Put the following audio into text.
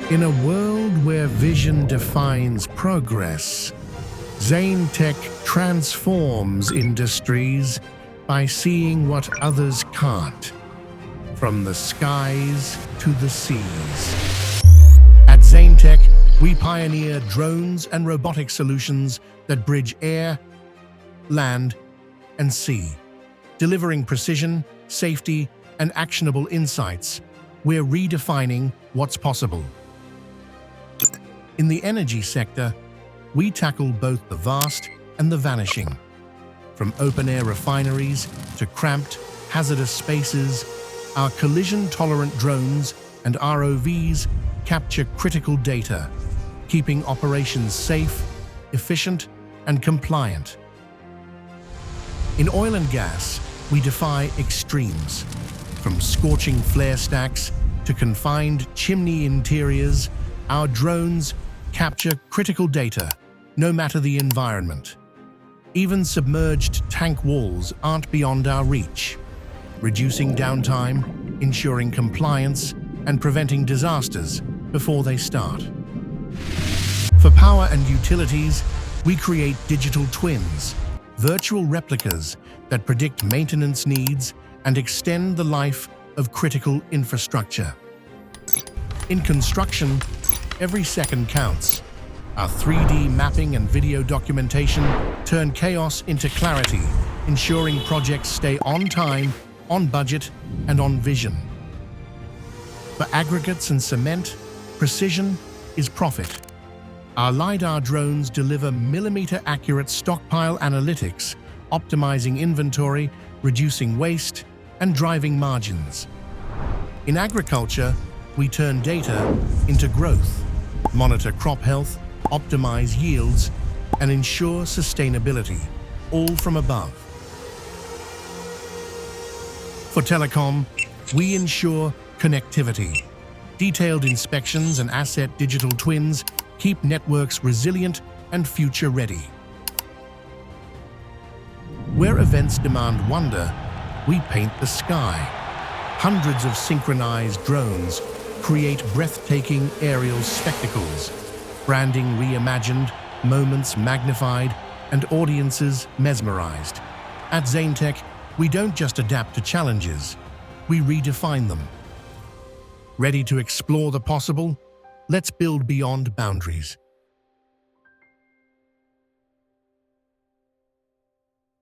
In a world where vision defines progress, ZainTech transforms industries by seeing what others can't, from the skies to the seas. At ZainTech, we pioneer drones and robotic solutions that bridge air, land, and sea. Delivering precision, safety, and actionable insights, we're redefining what's possible. In the energy sector, we tackle both the vast and the vanishing. From open-air refineries to cramped, hazardous spaces, our collision-tolerant drones and ROVs capture critical data, keeping operations safe, efficient, and compliant. In oil and gas, we defy extremes. From scorching flare stacks to confined chimney interiors, our drones capture critical data, no matter the environment. Even submerged tank walls aren't beyond our reach, reducing downtime, ensuring compliance, and preventing disasters before they start. For power and utilities, we create digital twins, virtual replicas that predict maintenance needs and extend the life of critical infrastructure. In construction, every second counts. Our 3D mapping and video documentation turn chaos into clarity, ensuring projects stay on time, on budget, and on vision. For aggregates and cement, precision is profit. Our LiDAR drones deliver millimeter-accurate stockpile analytics, optimizing inventory, reducing waste, and driving margins. In agriculture, we turn data into growth, monitor crop health, optimize yields, and ensure sustainability, all from above. For telecom, we ensure connectivity. Detailed inspections and asset digital twins keep networks resilient and future-ready. Where events demand wonder, we paint the sky. Hundreds of synchronized drones create breathtaking aerial spectacles, branding reimagined, moments magnified, and audiences mesmerized. At ZainTech, we don't just adapt to challenges, we redefine them. Ready to explore the possible? Let's build beyond boundaries.